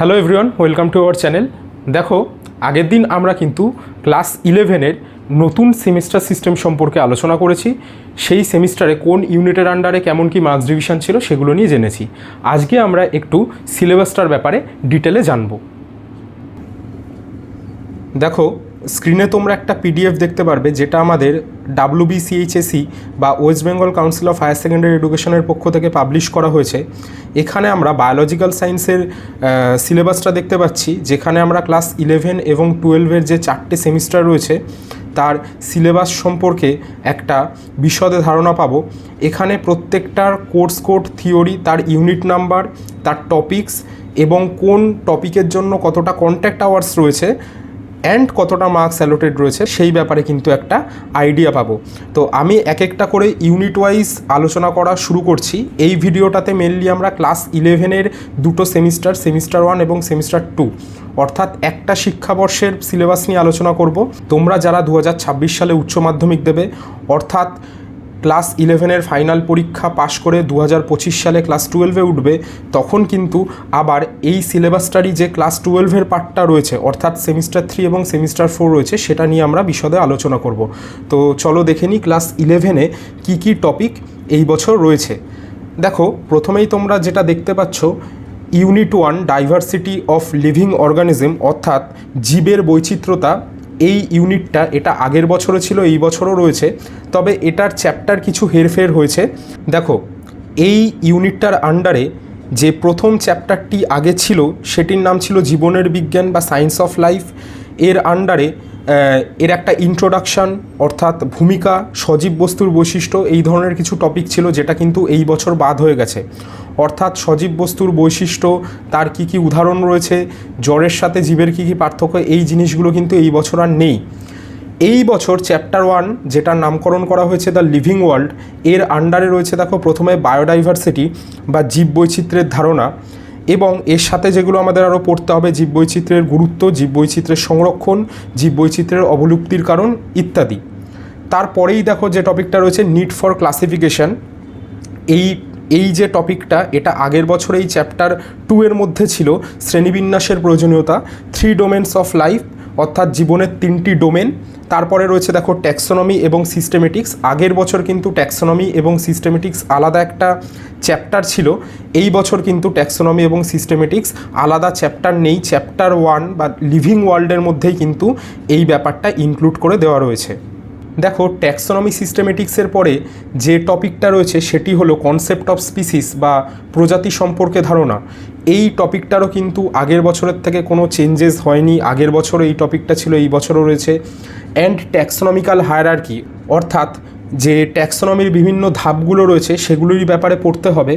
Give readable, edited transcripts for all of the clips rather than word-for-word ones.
Hello everyone, welcome to our channel. দেখো, আগের দিন আমরা কিন্তু ক্লাস 11-এর নতুন সেমিস্টার সিস্টেম সম্পর্কে আলোচনা করেছি। সেই সেমিস্টারে কোন ইউনিটের আন্ডারে কেমন কি মার্কস ডিভিশন ছিল সেগুলো নিয়ে জেনেছি। আজকে আমরা একটু সিলেবাসটার ব্যাপারে ডিটেলে জানবো। দেখো, স্ক্রিনে তোমরা একটা পিডিএফ দেখতে পারবে, যেটা আমাদের WBCHSE বা West Bengal council of higher secondary এডুকেশনের পক্ষ থেকে পাবলিশ করা হয়েছে। এখানে আমরা বায়োলজিক্যাল সায়েন্সের সিলেবাসটা দেখতে পাচ্ছি, যেখানে আমরা ক্লাস 11 এবং 12-এর যে 4টে সেমিস্টার রয়েছে তার সিলেবাস সম্পর্কে একটা বিশদে ধারণা পাবো। এখানে প্রত্যেকটার কোর্স কোড, থিওরি, তার ইউনিট নাম্বার, তার টপিকস এবং কোন টপিকের জন্য কতটা কন্ট্যাক্ট আওয়ার্স রয়েছে অ্যান্ড কতটা মার্কস অ্যালোটেড রয়েছে সেই ব্যাপারে কিন্তু একটা আইডিয়া পাবো। তো আমি এক একটা করে ইউনিট ওয়াইজ আলোচনা করা শুরু করছি। এই ভিডিওটাতে মেনলি আমরা ক্লাস 11-এর দুটো সেমিস্টার 1 এবং সেমিস্টার 2, অর্থাৎ একটা শিক্ষাবর্ষের সিলেবাস নিয়ে আলোচনা করব। তোমরা যারা 2026 সালে উচ্চ মাধ্যমিক দেবে, অর্থাৎ ক্লাস 11-এর ফাইনাল পরীক্ষা পাশ করে 2025 সালে ক্লাস 12-এ উঠবে, তখন কিন্তু আবার এই সিলেবাসটারই যে ক্লাস 12-এর পার্টটা রয়েছে, অর্থাৎ সেমিস্টার 3 এবং সেমিস্টার 4 রয়েছে, সেটা নিয়ে আমরা বিশদে আলোচনা করব। তো চলো দেখে নিই ক্লাস 11-এ কী কী টপিক এই বছর রয়েছে। দেখো, প্রথমেই তোমরা যেটা দেখতে পাচ্ছ, unit 1 diversity of living organism, অর্থাৎ জীবের বৈচিত্র্যতা। এই ইউনিটটা এটা আগের বছরও ছিল, এই বছরও রয়েছে, তবে এটার চ্যাপ্টার কিছু হেরফের হয়েছে। দেখো, এই ইউনিটটার আন্ডারে যে প্রথম চ্যাপ্টারটি আগে ছিল সেটির নাম ছিল জীবনের বিজ্ঞান বা সায়েন্স অফ লাইফ। এর আন্ডারে এর একটা ইন্ট্রোডাকশান, অর্থাৎ ভূমিকা, সজীব বস্তুর বৈশিষ্ট্য, এই ধরনের কিছু টপিক ছিল, যেটা কিন্তু এই বছর বাদ হয়ে গেছে। অর্থাৎ সজীব বস্তুর বৈশিষ্ট্য, তার কী কী উদাহরণ রয়েছে, জ্বরের সাথে জীবের কী কী পার্থক্য, এই জিনিসগুলো কিন্তু এই বছর আর নেই। এই বছর চ্যাপ্টার 1, যেটার নামকরণ করা হয়েছে দ্য লিভিং ওয়ার্ল্ড, এর আন্ডারে রয়েছে দেখো প্রথমে বায়োডাইভার্সিটি বা জীববৈচিত্র্যের ধারণা, এবং এর সাথে যেগুলো আমাদের আরও পড়তে হবে, জীববৈচিত্র্যের গুরুত্ব, জীববৈচিত্র্যের সংরক্ষণ, জীববৈচিত্র্যের অবলুপ্তির কারণ ইত্যাদি। তারপরেই দেখো যে টপিকটা রয়েছে নিড ফর ক্লাসিফিকেশান। এই যে টপিকটা, এটা আগের বছর এই চ্যাপ্টার 2-এর মধ্যে ছিল শ্রেণীবিন্যাসের প্রয়োজনীয়তা, 3 ডোমেনস অফ লাইফ, অর্থাৎ জীবনের 3টি ডোমেন। তারপরে রয়েছে দেখো ট্যাক্সোনমি এবং সিস্টেমেটিক্স। আগের বছর কিন্তু ট্যাক্সোনমি এবং সিস্টেমেটিক্স আলাদা একটা চ্যাপ্টার ছিল, এই বছর কিন্তু ট্যাক্সোনমি এবং সিস্টেমেটিক্স আলাদা চ্যাপ্টার নেই। চ্যাপ্টার 1 বা লিভিং ওয়ার্ল্ডের মধ্যেই কিন্তু এই ব্যাপারটা ইনক্লুড করে দেওয়া রয়েছে। দেখো, ট্যাক্সোনমি সিস্টেমেটিক্সের পরে যে টপিকটা রয়েছে সেটি হলো কনসেপ্ট অফ স্পিসিস বা প্রজাতি সম্পর্কে ধারণা। এই টপিকটারও কিন্তু আগের বছরের থেকে কোনো চেঞ্জেস হয়নি। আগের বছর এই টপিকটা ছিল, এই বছরও রয়েছে। অ্যান্ড ট্যাক্সোনমিক্যাল হায়ারার্কি, অর্থাৎ যে ট্যাক্সোনমির বিভিন্ন ধাপগুলো রয়েছে সেগুলির ব্যাপারে পড়তে হবে।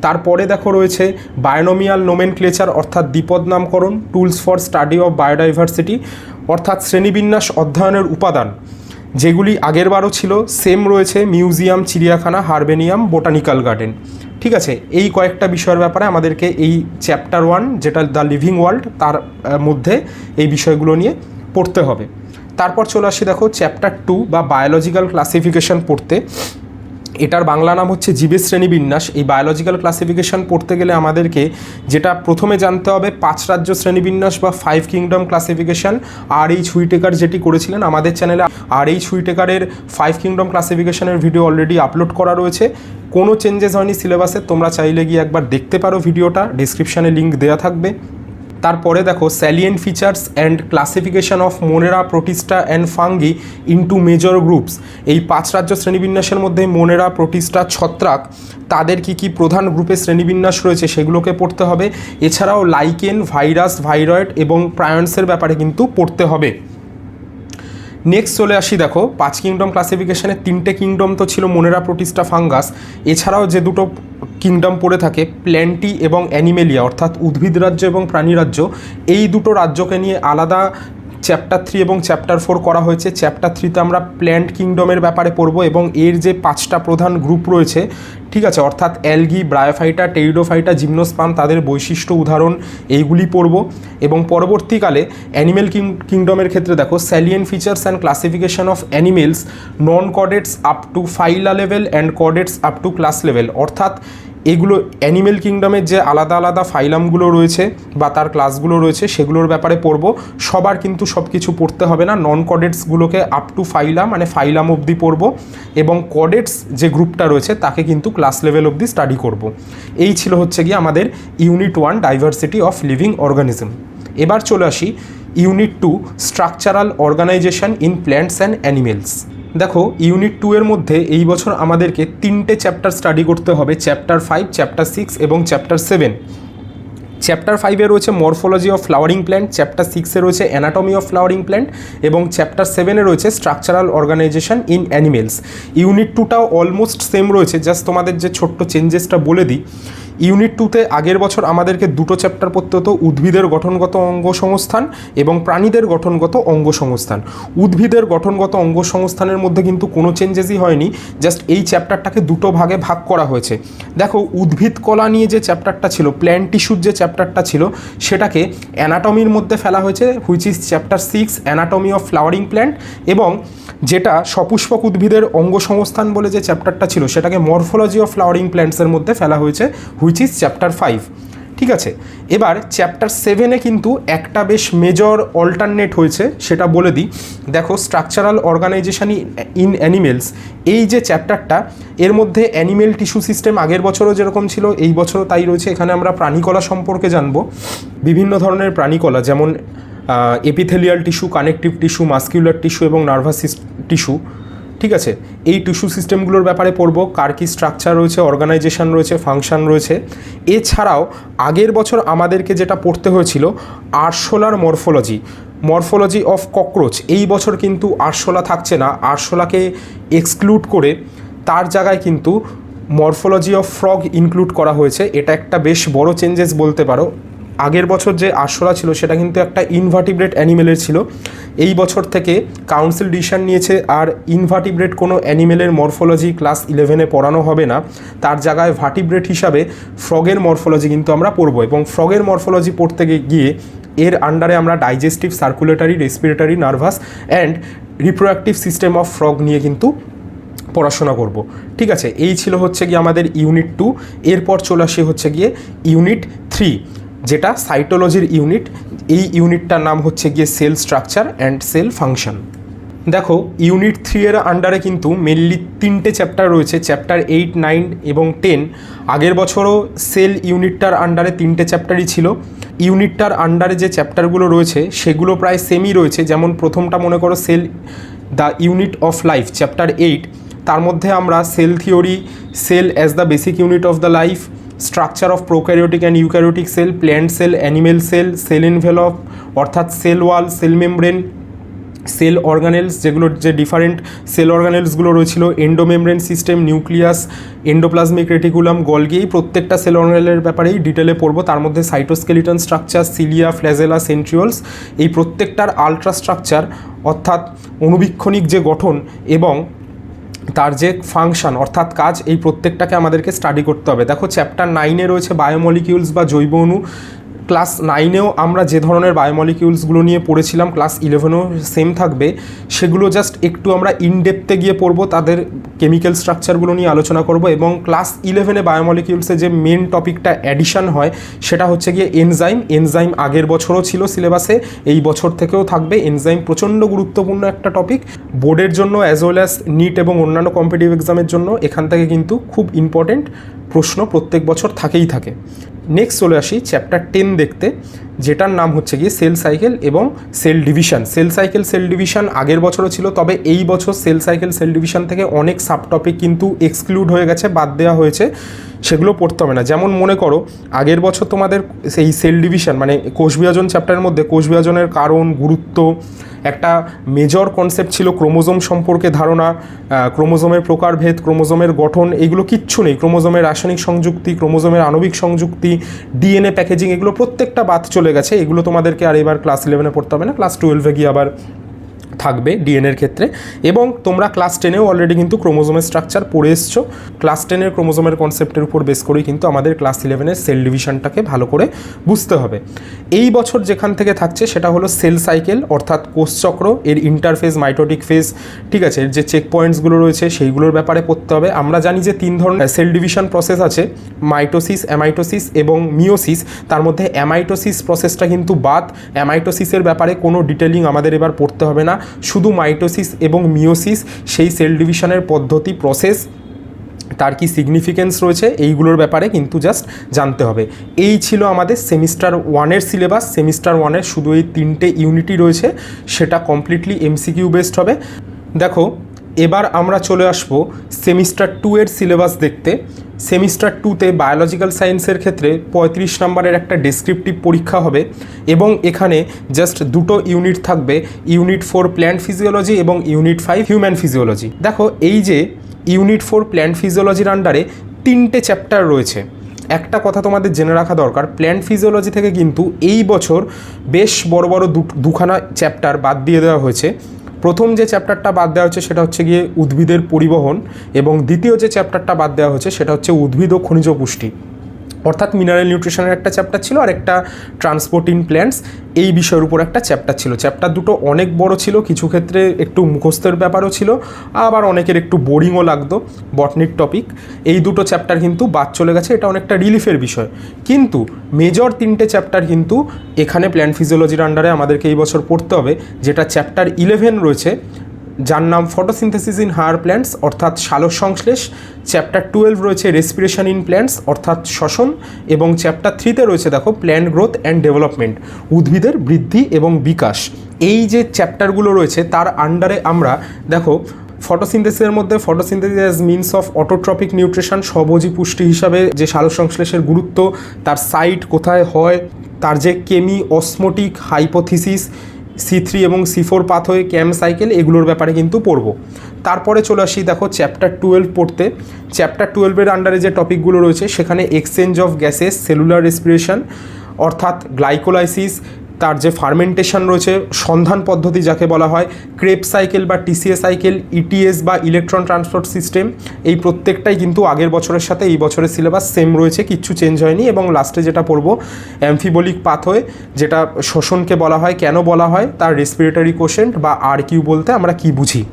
তারপরে দেখো রয়েছে বায়োনোমিয়াল নোমেনক্লেচার, অর্থাৎ দ্বিপদ নামকরণ, tools for study of biodiversity, অর্থাৎ শ্রেণীবিন্যাস অধ্যয়নের উপাদান, যেগুলি আগেরবারও ছিল, সেম রয়েছে মিউজিয়াম, চিড়িয়াখানা, হারবেনিয়াম, বোটানিক্যাল গার্ডেন। ঠিক আছে, এই কয়েকটা বিষয়ের ব্যাপারে আমাদেরকে এই চ্যাপ্টার 1, যেটা দ্য লিভিং ওয়ার্ল্ড, তার মধ্যে এই বিষয়গুলো নিয়ে পড়তে হবে। তারপর চলে আসি দেখো চ্যাপ্টার 2 বা বায়োলজিক্যাল ক্লাসিফিকেশান পড়তে। এটার বাংলা নাম হচ্ছে জীবের শ্রেণীবিন্যাস। এই বায়োলজিক্যাল ক্লাসিফিকেশান পড়তে গেলে আমাদেরকে যেটা প্রথমে জানতে হবে, 5 রাজ্য শ্রেণীবিন্যাস বা 5 কিংডম ক্লাসিফিকেশান। R.H. হুইটেকার যেটি করেছিলেন আমাদের চ্যানেলে, R.H. হুইটেকারের 5 কিংডম ক্লাসিফিকেশানের ভিডিও অলরেডি আপলোড করা রয়েছে। কোনো চেঞ্জেস হয়নি সিলেবাসে, তোমরা চাইলে গিয়ে একবার দেখতে পারো ভিডিওটা, ডিসক্রিপশানে লিঙ্ক দেওয়া থাকবে। তারপরে দেখো salient features and classification of মোনেরা, Protista and fungi into major groups. এই 5 রাজ্য শ্রেণীবিন্যাসের মধ্যে মোনেরা, প্রোটিস্টা, ছত্রাক, তাদের কি কি প্রধান গ্রুপে শ্রেণীবিন্যাস রয়েছে সেগুলোকে পড়তে হবে। এছাড়াও লাইকেন, ভাইরাস, ভাইরয়েড এবং প্রায়ন্সের ব্যাপারে কিন্তু পড়তে হবে। নেক্সট চলে আসি দেখো 5 কিংডম ক্লাসিফিকেশানে 3টে কিংডম তো ছিল, মোনেরা, প্রোটিস্টা, ফাঙ্গাস। এছাড়াও যে দুটো কিংডম পড়ে থাকে, প্ল্যান্টি এবং অ্যানিমেলিয়া, অর্থাৎ উদ্ভিদ রাজ্য এবং প্রাণী রাজ্য। এই দুটো রাজ্যকে নিয়ে আলাদা চ্যাপ্টার 3 এবং চ্যাপ্টার 4 করা হয়েছে। চ্যাপ্টার 3-তে আমরা প্ল্যান্ট কিংডমের ব্যাপারে পড়ব এবং এর যে 5টা প্রধান গ্রুপ রয়েছে, ঠিক আছে, অর্থাৎ অ্যালগি, ব্রায়োফাইটা, টেরিডোফাইটা, জিমনোস্পার্ম, তাদের বৈশিষ্ট্য, উদাহরণ, এইগুলি পড়ব। এবং পরবর্তীকালে অ্যানিমেল কিংডমের ক্ষেত্রে দেখো salient features and classification of animals, non chordates up to phyla level and chordates up to class level, অর্থাৎ এগুলো অ্যানিমেল কিংডমের যে আলাদা আলাদা ফাইলামগুলো রয়েছে বা তার ক্লাসগুলো রয়েছে সেগুলোর ব্যাপারে পড়ব। সবার কিন্তু সব কিছু পড়তে হবে না, নন কডেটসগুলোকে আপ টু ফাইলাম মানে ফাইলাম অবধি পড়ব, এবং কডেটস যে গ্রুপটা রয়েছে তাকে কিন্তু ক্লাস লেভেল অবধি স্টাডি করব। এই ছিল হচ্ছে গিয়ে আমাদের unit 1 diversity of living organism. এবার চলে আসি unit 2 structural organisation in plants and animals. দেখো ইউনিট 2 এর মধ্যে এই বছর আমাদেরকে 3টে চ্যাপ্টার স্টাডি করতে হবে, চ্যাপ্টার 5, চ্যাপ্টার 6 এবং চ্যাপ্টার 7। চ্যাপ্টার 5-এ রয়েছে morphology of flowering plant, chapter 6-এ রয়েছে অ্যানাটমি অফ ফ্লাওয়ারিং প্ল্যান্ট এবং চ্যাপ্টার 7-এ রয়েছে structural organisation in animals. Unit 2টাও অলমোস্ট সেম রয়েছে, জাস্ট তোমাদের যে ছোট্ট চেঞ্জেসটা বলে দিই। ইউনিট 2-তে আগের বছর আমাদেরকে 2টো চ্যাপ্টার পড়তে হতো, উদ্ভিদের গঠনগত অঙ্গসংস্থান এবং প্রাণীদের গঠনগত অঙ্গসংস্থান। উদ্ভিদের গঠনগত অঙ্গসংস্থানের মধ্যে কিন্তু কোনো চেঞ্জেসই হয়নি, জাস্ট এই চ্যাপ্টারটাকে 2টো ভাগে ভাগ করা হয়েছে। দেখো উদ্ভিদ কলা নিয়ে যে চ্যাপ্টারটা ছিল, প্ল্যান্ট টিস্যুর যে চ্যাপ্টারটা ছিল, সেটাকে অ্যানাটমির মধ্যে ফেলা হয়েছে, which is chapter 6 anatomy of flowering plant, এবং যেটা সপুষ্পক উদ্ভিদের অঙ্গসংস্থান বলে যে চ্যাপ্টারটা ছিল সেটাকে মরফোলজি অফ ফ্লাওয়ারিং প্ল্যান্টসের মধ্যে ফেলা হয়েছে, হুইচ ইজ চ্যাপ্টার 5। ঠিক আছে, এবার চ্যাপ্টার 7-এ কিন্তু একটা বেশ মেজর অল্টারনেট হয়েছে, সেটা বলে দিই। দেখো স্ট্রাকচারাল অর্গানাইজেশন ইন অ্যানিমেলস, এই যে চ্যাপ্টারটা, এর মধ্যে অ্যানিমেল টিস্যু সিস্টেম আগের বছরও যেরকম ছিল এই বছরও তাই রয়েছে। এখানে আমরা প্রাণীকলা সম্পর্কে জানবো, বিভিন্ন ধরনের প্রাণীকলা, যেমন epithelial tissue, connective tissue, muscular tissue এবং নার্ভাস টিস্যু। ঠিক আছে, এই টিস্যু সিস্টেমগুলোর ব্যাপারে পড়বো, কার কী স্ট্রাকচার রয়েছে, অর্গানাইজেশন রয়েছে, ফাংশন রয়েছে। এছাড়াও আগের বছর আমাদেরকে যেটা পড়তে হয়েছিল আরশোলার মরফোলজি, মরফোলজি অফ ককরোচ, এই বছর কিন্তু আরশোলা থাকছে না, আরশোলাকে এক্সক্লুড করে তার জায়গায় কিন্তু মরফোলজি অফ ফ্রগ ইনক্লুড করা হয়েছে। এটা একটা বেশ বড় চেঞ্জেস বলতে পারো। আগের বছর যে আরশোলা ছিল সেটা কিন্তু একটা ইনভার্টিব্রেট অ্যানিমেলের ছিল, এই বছর থেকে কাউন্সিল ডিসিশন নিয়েছে আর ইনভার্টিব্রেট কোনো অ্যানিমেলের মরফোলজি ক্লাস 11-এ পড়ানো হবে না, তার জায়গায় ভার্টিব্রেট হিসাবে ফ্রগের মরফোলজি কিন্তু আমরা পড়বো। এবং ফ্রগের মরফোলজি পড়তে গিয়ে এর আন্ডারে আমরা digestive, circulatory, respiratory, nervous and reproductive system of frog নিয়ে কিন্তু পড়াশোনা করব। ঠিক আছে, এই ছিল হচ্ছে গিয়ে আমাদের ইউনিট 2। এরপর চলে আসে হচ্ছে গিয়ে ইউনিট 3, যেটা সাইটোলজির ইউনিট। এই ইউনিটটার নাম হচ্ছে গিয়ে cell structure and cell function. দেখো ইউনিট 3-এর আন্ডারে কিন্তু মেনলি 3টে চ্যাপ্টার রয়েছে, চ্যাপ্টার 8, 9 এবং 10। আগের বছরও সেল ইউনিটটার আন্ডারে 3টে চ্যাপ্টারই ছিল। ইউনিটটার আন্ডারে যে চ্যাপ্টারগুলো রয়েছে সেগুলো প্রায় সেমই রয়েছে। যেমন প্রথমটা মনে করো cell the unit of life, chapter 8, তার মধ্যে আমরা cell theory, cell as the basic unit of the life, structure of prokaryotic and eukaryotic cell, plant cell, animal cell, cell envelope অর্থাৎ cell wall, cell membrane, cell organelles, যেগুলোর যে different cell অর্গানেলসগুলো রয়েছিল, endomembrane system, nucleus, endoplasmic reticulum, Golgi, এই প্রত্যেকটা cell অর্গানেলের ব্যাপারেই ডিটেলে পড়বো। তার মধ্যে cytoskeleton structure, cilia, flagella, centrioles, এই প্রত্যেকটার আলট্রা স্ট্রাকচার অর্থাৎ অণুবীক্ষণিক যে গঠন এবং তার যে ফাংশন অর্থাৎ কাজ, এই প্রত্যেকটাকে আমাদেরকে স্টাডি করতে হবে। দেখো চ্যাপ্টার 9-এ রয়েছে বায়োমলিকিউলস বা জৈব অণু। ক্লাস 9-এও আমরা যে ধরনের বায়োমলিকিউলসগুলো নিয়ে পড়েছিলাম ক্লাস 11-এও সেম থাকবে, সেগুলো জাস্ট একটু আমরা ইনডেপথে গিয়ে পড়বো, তাদের কেমিক্যাল স্ট্রাকচারগুলো নিয়ে আলোচনা করব। এবং ক্লাস 11-এ বায়োমলিকিউলসে যে মেন টপিকটা অ্যাডিশন হয় সেটা হচ্ছে গিয়ে এনজাইম। এনজাইম আগের বছরও ছিল সিলেবাসে, এই বছর থেকেও থাকবে। এনজাইম প্রচণ্ড গুরুত্বপূর্ণ একটা টপিক বোর্ডের জন্য অ্যাজ ওয়েল অ্যাজ নিট এবং অন্যান্য কম্পিটিটিভ এক্সামের জন্য। এখান থেকে কিন্তু খুব ইম্পর্টেন্ট প্রশ্ন প্রত্যেক বছর থাকেই থাকে। নেক্সট চলে আসি চ্যাপ্টার 10 দেখতে, যেটার নাম হচ্ছে গিয়ে সেল সাইকেল এবং cell division. Cell cycle, cell division আগের বছরও ছিল, তবে এই বছর সেল সাইকেল, সেল ডিভিশন থেকে অনেক সাব টপিক কিন্তু এক্সক্লুড হয়ে গেছে, বাদ দেওয়া হয়েছে, সেগুলো পড়তে হবে না। যেমন মনে করো আগের বছর তোমাদের সেই সেল ডিভিশন মানে কোষ বিভাজন চ্যাপ্টারের মধ্যে কোষ বিভাজনের কারণ, গুরুত্ব, একটা মেজর কনসেপ্ট ছিল ক্রোমোজোম সম্পর্কে ধারণা, ক্রোমোজোমের প্রকারভেদ, ক্রোমোজোমের গঠন, এগুলো কিচ্ছু নেই। ক্রোমোজোমের রাসায়নিক সংযুক্তি, ক্রোমোজোমের আণবিক সংযুক্তি, ডিএনএ প্যাকেজিং, এগুলো প্রত্যেকটা বাদ চলে গেছে। এগুলো তোমাদেরকে আর এবার ক্লাস 11-এ পড়তে হবে না, ক্লাস 12-এ গিয়ে আবার থাকবে ডিএনএর ক্ষেত্রে। এবং তোমরা ক্লাস 10-এও অলরেডি কিন্তু ক্রোমোজোমের স্ট্রাকচার পড়ে এসছো। ক্লাস 10-এর ক্রোমোজোমের কনসেপ্টের উপর বেস করেই কিন্তু আমাদের ক্লাস 11-এর সেল ডিভিশনটাকে ভালো করে বুঝতে হবে। এই বছর যেখান থেকে থাকছে সেটা হলো সেল সাইকেল অর্থাৎ কোষচক্র, এর ইন্টারফেজ, মাইটোটিক ফেজ, ঠিক আছে, এর যে চেক পয়েন্টসগুলো রয়েছে সেইগুলোর ব্যাপারে পড়তে হবে। আমরা জানি যে 3 ধরনের সেল ডিভিশন প্রসেস আছে, মাইটোসিস, অ্যামাইটোসিস এবং মিওসিস। তার মধ্যে অ্যামাইটোসিস প্রসেসটা কিন্তু বাদ, অ্যামাইটোসিসের ব্যাপারে কোনো ডিটেলিং আমাদের এবার পড়তে হবে না, শুধু মাইটোসিস এবং মিওসিস সেই সেল ডিভিশনের পদ্ধতি, প্রসেস, তার কি সিগনিফিকেন্স রয়েছে এইগুলোর ব্যাপারে কিন্তু জাস্ট জানতে হবে। এই ছিল আমাদের সেমিস্টার 1-এর সিলেবাস। সেমিস্টার 1-এর শুধু এই 3টে ইউনিটই রয়েছে, সেটা কমপ্লিটলি এমসিকিউ বেসড হবে। দেখো এবার আমরা চলে আসবো সেমিস্টার 2-এর সিলেবাস দেখতে। সেমিস্টার 2-তে বায়োলজিক্যাল সায়েন্সের ক্ষেত্রে 35 নম্বরের একটা ডেসক্রিপটিভ পরীক্ষা হবে এবং এখানে জাস্ট 2টো ইউনিট থাকবে, ইউনিট 4 প্ল্যান্ট ফিজিওলজি এবং ইউনিট 5 হিউম্যান ফিজিওলজি। দেখো এই যে ইউনিট 4 প্ল্যান্ট ফিজিওলজির আন্ডারে 3টে চ্যাপ্টার রয়েছে। একটা কথা তোমাদের জেনে রাখা দরকার, প্ল্যান্ট ফিজিওলজি থেকে কিন্তু এই বছর বেশ বড় বড় দুখানা চ্যাপ্টার বাদ দিয়ে দেওয়া হয়েছে। প্রথম যে চ্যাপ্টারটা বাদ দেওয়া হচ্ছে সেটা হচ্ছে গিয়ে উদ্ভিদের পরিবহন, এবং দ্বিতীয় যে চ্যাপ্টারটা বাদ দেওয়া হচ্ছে সেটা হচ্ছে উদ্ভিদ ও খনিজ পুষ্টি, অর্থাৎ মিনারেল নিউট্রিশনের একটা চ্যাপ্টার ছিল আর একটা ট্রান্সপোর্ট ইন প্ল্যান্টস, এই বিষয়ের উপর একটা চ্যাপ্টার ছিল। চ্যাপ্টার দুটো অনেক বড় ছিল, কিছু ক্ষেত্রে একটু মুখস্থের ব্যাপারও ছিল, আবার অনেকের একটু বোরিংও লাগতো বটনিক টপিক। এই দুটো চ্যাপ্টার কিন্তু বাদ চলে গেছে, এটা অনেকটা রিলিফের বিষয়। কিন্তু মেজর 3টে চ্যাপ্টার কিন্তু এখানে প্ল্যান্ট ফিজিওলজির আন্ডারে আমাদেরকে এই বছর পড়তে হবে, যেটা চ্যাপ্টার 11 রয়েছে যার নাম ফটোসিনথেসিস ইন হায়ার প্ল্যান্টস অর্থাৎ সালোক সংশ্লেষ, চ্যাপ্টার 12 রয়েছে রেসপিরেশন ইন প্ল্যান্টস অর্থাৎ শ্বসন, এবং চ্যাপ্টার 3-তে রয়েছে দেখো প্ল্যান্ট গ্রোথ অ্যান্ড ডেভেলপমেন্ট, উদ্ভিদের বৃদ্ধি এবং বিকাশ। এই যে চ্যাপ্টারগুলো রয়েছে তার আন্ডারে আমরা দেখো ফটোসিনথেসিসের মধ্যে photosynthesis as means of autotrophic nutrition, স্বভোজী পুষ্টি হিসাবে যে সালোক সংশ্লেষের গুরুত্ব, তার সাইট কোথায় হয়, তার যে কেমি অসমোটিক হাইপোথিসিস, C3 এবং C4 পাথওয়ে, ক্যাম সাইকেল, এগুলোর ব্যাপারে কিন্তু পড়বো। তারপরে চলে আসি দেখো চ্যাপ্টার 12 পড়তে। চ্যাপ্টার 12-এর আন্ডারে যে টপিকগুলো রয়েছে সেখানে exchange of gases, cellular respiration অর্থাৎ গ্লাইকোলাইসিস, তার যে ফার্মেন্টেশন রয়েছে, সন্ধান পদ্ধতি যাকে বলা হয়, ক্রেব সাইকেল বা টিসিএ সাইকেল, ইটিএস বা ইলেকট্রন ট্রান্সপোর্ট সিস্টেম, এই প্রত্যেকটাই কিন্তু আগের বছরের সাথে এই বছরের সিলেবাস সেম রয়েছে, কিচ্ছু চেঞ্জ হয়নি। এবং লাস্টে যেটা পড়বো অ্যামফিবোলিক পাথওয়ে, যেটা শোষণকে বলা হয়, কেন বলা হয়, তার রেসপিরেটরি কোশেন্ট বা RQ বলতে আমরা কি বুঝি।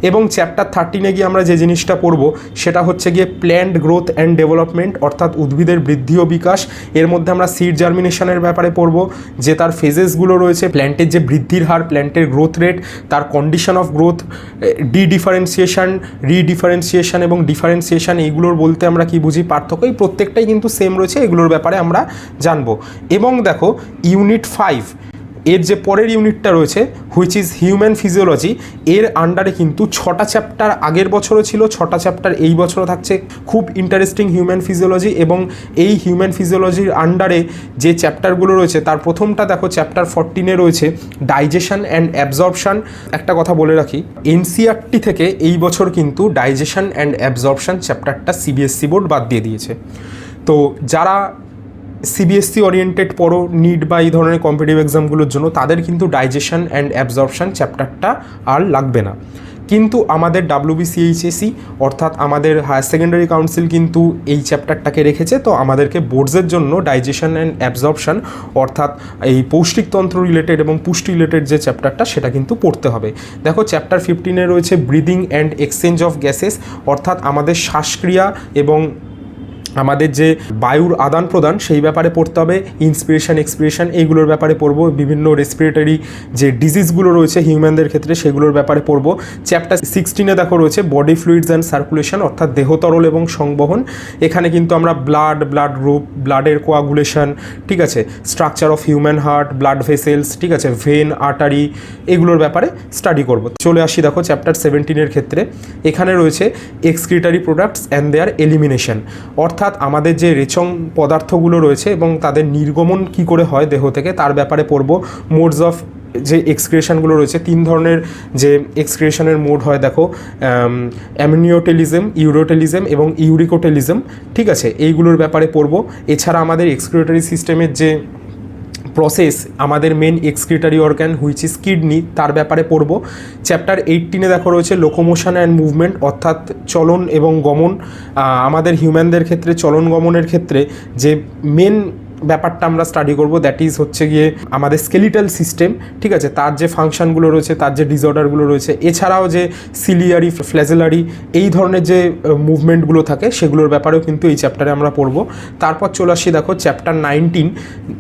এবং চ্যাপ্টার 13-এ গিয়ে আমরা যে জিনিসটা পড়ব সেটা হচ্ছে গিয়ে প্ল্যান্ট গ্রোথ অ্যান্ড ডেভেলপমেন্ট অর্থাৎ উদ্ভিদের বৃদ্ধি ও বিকাশ। এর মধ্যে আমরা সিড জার্মিনেশনের ব্যাপারে পড়ব, যে তার ফেজেসগুলো রয়েছে, প্ল্যান্টের যে বৃদ্ধির হার, প্ল্যান্টের গ্রোথ রেট, তার কন্ডিশন অফ গ্রোথ, ডিফারেন্সিয়েশন, রিডিফারেন্সিয়েশন এবং ডিফারেন্সিয়েশন, এইগুলোর বলতে আমরা কি বুঝি, পার্থক্য, এই প্রত্যেকটাই কিন্তু সেম রয়েছে, এগুলোর ব্যাপারে আমরা জানবো। এবং দেখো ইউনিট 5 এর যে পরের ইউনিটটা রয়েছে হুইচ ইজ হিউম্যান ফিজিওলজি, এর আন্ডারে কিন্তু 6টা চ্যাপ্টার আগের বছরও ছিল, 6টা চ্যাপ্টার এই বছরও থাকছে। খুব ইন্টারেস্টিং হিউম্যান ফিজিওলজি। এবং এই হিউম্যান ফিজিওলজির আন্ডারে যে চ্যাপ্টারগুলো রয়েছে তার প্রথমটা দেখো চ্যাপ্টার 14-এ রয়েছে ডাইজেশন অ্যান্ড অ্যাবজর্পশন। একটা কথা বলে রাখি, এনসিইআরটি থেকে এই বছর কিন্তু ডাইজেশন অ্যান্ড অ্যাবজর্পশন চ্যাপ্টারটা CBSE বোর্ড বাদ দিয়ে দিয়েছে। তো যারা CBSE ওরিয়েন্টেড পড়ো নিট বা এই ধরনের কম্পিটিটিভ এক্সামগুলোর জন্য, তাদের কিন্তু ডাইজেশন অ্যান্ড অ্যাবজর্পশন চ্যাপ্টারটা আর লাগবে না। কিন্তু আমাদের WBCHSE অর্থাৎ আমাদের হায়ার সেকেন্ডারি কাউন্সিল কিন্তু এই চ্যাপ্টারটাকে রেখেছে। তো আমাদেরকে বোর্ডসের জন্য ডাইজেশন অ্যান্ড অ্যাবজর্পশন অর্থাৎ এই পৌষ্টিকতন্ত্র রিলেটেড এবং পুষ্টি রিলেটেড যে চ্যাপ্টারটা সেটা কিন্তু পড়তে হবে। দেখো চ্যাপ্টার 15-এ রয়েছে breathing and exchange of gases অর্থাৎ আমাদের শ্বাসক্রিয়া এবং আমাদের যে বায়ুর আদান প্রদান সেই ব্যাপারে পড়তে হবে। ইন্সপিরেশন, এক্সপিরেশন, এইগুলোর ব্যাপারে পড়বো। বিভিন্ন রেসপিরেটরি যে ডিজিজগুলো রয়েছে হিউম্যানদের ক্ষেত্রে সেগুলোর ব্যাপারে পড়বো। চ্যাপ্টার 16-এ দেখো রয়েছে বডি ফ্লুইডস অ্যান্ড সার্কুলেশন অর্থাৎ দেহ তরল এবং সংবহন। এখানে কিন্তু আমরা ব্লাড গ্রুপ, ব্লাডের কোয়াগুলেশন, ঠিক আছে, structure of human heart, blood vessels, ঠিক আছে, ভেন, আর্টারি, এগুলোর ব্যাপারে স্টাডি করব। চলে আসি দেখো চ্যাপ্টার 17-এর ক্ষেত্রে। এখানে রয়েছে excretory products and their elimination অর্থাৎ আমাদের যে রেচন পদার্থগুলো রয়েছে এবং তাদের নির্গমন কি করে হয় দেহ থেকে তার ব্যাপারে পড়ব। মোডস অফ যে এক্সক্রিয়েশনগুলো রয়েছে, 3 ধরনের যে এক্সক্রিয়েশনের মোড হয় দেখো, অ্যামনিওটেলিজম, ইউরোটেলিজম এবং ইউরিকোটেলিজম, ঠিক আছে, এইগুলোর ব্যাপারে পড়ব। এছাড়া আমাদের এক্সক্রিয়েটরি সিস্টেমের যে প্রসেস আমাদের main excretory organ which is kidney তার ব্যাপারে পড়ব। চ্যাপ্টার 18-এ দেখো রয়েছে লোকোমোশন অ্যান্ড মুভমেন্ট, অর্থাৎ চলন এবং গমন। আমাদের হিউম্যানদের ক্ষেত্রে চলন গমনের ক্ষেত্রে যে মেন ব্যাপারটা আমরা স্টাডি করব দ্যাট ইজ হচ্ছে গিয়ে আমাদের স্কেলিটাল সিস্টেম, ঠিক আছে, তার যে ফাংশনগুলো রয়েছে, তার যে ডিসঅর্ডারগুলো রয়েছে, এছাড়াও যে সিলিয়ারি ফ্ল্যাজেলারি এই ধরনের যে মুভমেন্টগুলো থাকে সেগুলোর ব্যাপারেও কিন্তু এই চ্যাপ্টারে আমরা পড়ব। তারপর চলে আসি দেখো chapter 19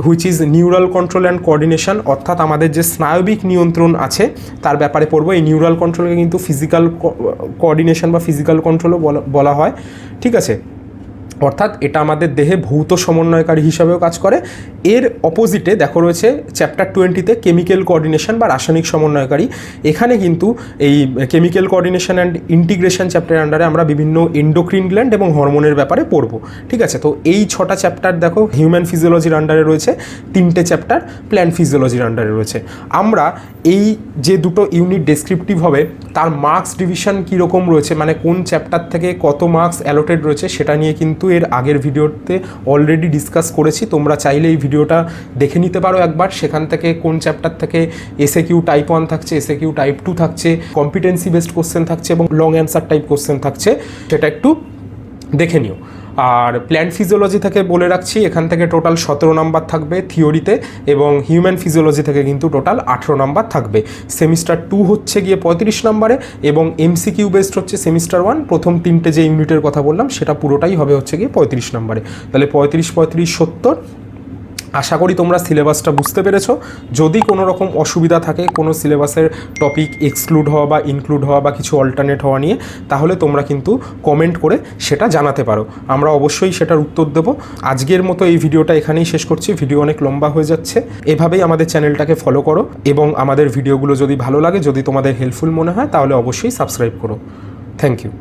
which is neural control and coordination, অর্থাৎ আমাদের যে স্নায়বিক নিয়ন্ত্রণ আছে তার ব্যাপারে পড়বো। এই নিউরাল কন্ট্রোলকে কিন্তু ফিজিক্যাল কোঅর্ডিনেশন বা ফিজিক্যাল কন্ট্রোলও বলা হয়, ঠিক আছে, অর্থাৎ এটা আমাদের দেহে ভৌত সমন্বয়কারী হিসাবেও কাজ করে। এর অপোজিটে দেখো রয়েছে চ্যাপ্টার 20-তে কেমিক্যাল কোঅর্ডিনেশন বা রাসায়নিক সমন্বয়কারী। এখানে কিন্তু এই কেমিক্যাল কোঅর্ডিনেশন অ্যান্ড ইন্টিগ্রেশন চ্যাপ্টারের আন্ডারে আমরা বিভিন্ন এন্ডোক্রিন গ্ল্যান্ড এবং হরমোনের ব্যাপারে পড়বো, ঠিক আছে। তো এই 6টা চ্যাপ্টার দেখো হিউম্যান ফিজিওলজির আন্ডারে রয়েছে, 3টে চ্যাপ্টার প্ল্যান্ট ফিজিওলজির আন্ডারে রয়েছে। আমরা এই যে দুটো ইউনিট ডেসক্রিপটিভ হবে তার মার্কস ডিভিশন কীরকম রয়েছে, মানে কোন চ্যাপ্টার থেকে কত মার্কস অ্যালোটেড রয়েছে সেটা নিয়ে কিন্তু এর আগের ভিডিওতে অলরেডি ডিসকাস করেছি। তোমরা চাইলে এই ভিডিওটা দেখে নিতে পারো একবার, সেখান থেকে কোন চ্যাপ্টার থেকে এসএকিউ টাইপ 1 থাকছে, এসএকিউ টাইপ 2 থাকছে, কম্পিটেন্সি বেসড কোশ্চেন থাকছে এবং লং অ্যান্সার টাইপ কোশ্চেন থাকছে, সেটা একটু দেখে নিও। আর প্ল্যান্ট ফিজিওলজি থেকে বলে রাখছি এখান থেকে টোটাল 17 নাম্বার থাকবে থিওরিতে, এবং হিউম্যান ফিজিওলজি থেকে কিন্তু টোটাল 18 নাম্বার থাকবে। সেমিস্টার 2 হচ্ছে গিয়ে 35 নাম্বারে এবং এমসিকিউ বেসড হচ্ছে সেমিস্টার 1 প্রথম 3টে যে ইউনিটের কথা বললাম সেটা পুরোটাই হবে হচ্ছে গিয়ে 35 নাম্বারে। তাহলে 35, 35, 70। আশা করি তোমরা সিলেবাসটা বুঝতে পেরেছো। যদি কোনো রকম অসুবিধা থাকে কোনো সিলেবাসের টপিক এক্সক্লুড হওয়া বা ইনক্লুড হওয়া বা কিছু অল্টারনেট হওয়া নিয়ে, তাহলে তোমরা কিন্তু কমেন্ট করে সেটা জানাতে পারো, আমরা অবশ্যই সেটার উত্তর দেবো। আজকের মতো এই ভিডিওটা এখানেই শেষ করছি, ভিডিও অনেক লম্বা হয়ে যাচ্ছে। এভাবেই আমাদের চ্যানেলটাকে ফলো করো এবং আমাদের ভিডিওগুলো যদি ভালো লাগে, যদি তোমাদের হেল্পফুল মনে হয়, তাহলে অবশ্যই সাবস্ক্রাইব করো। Thank you.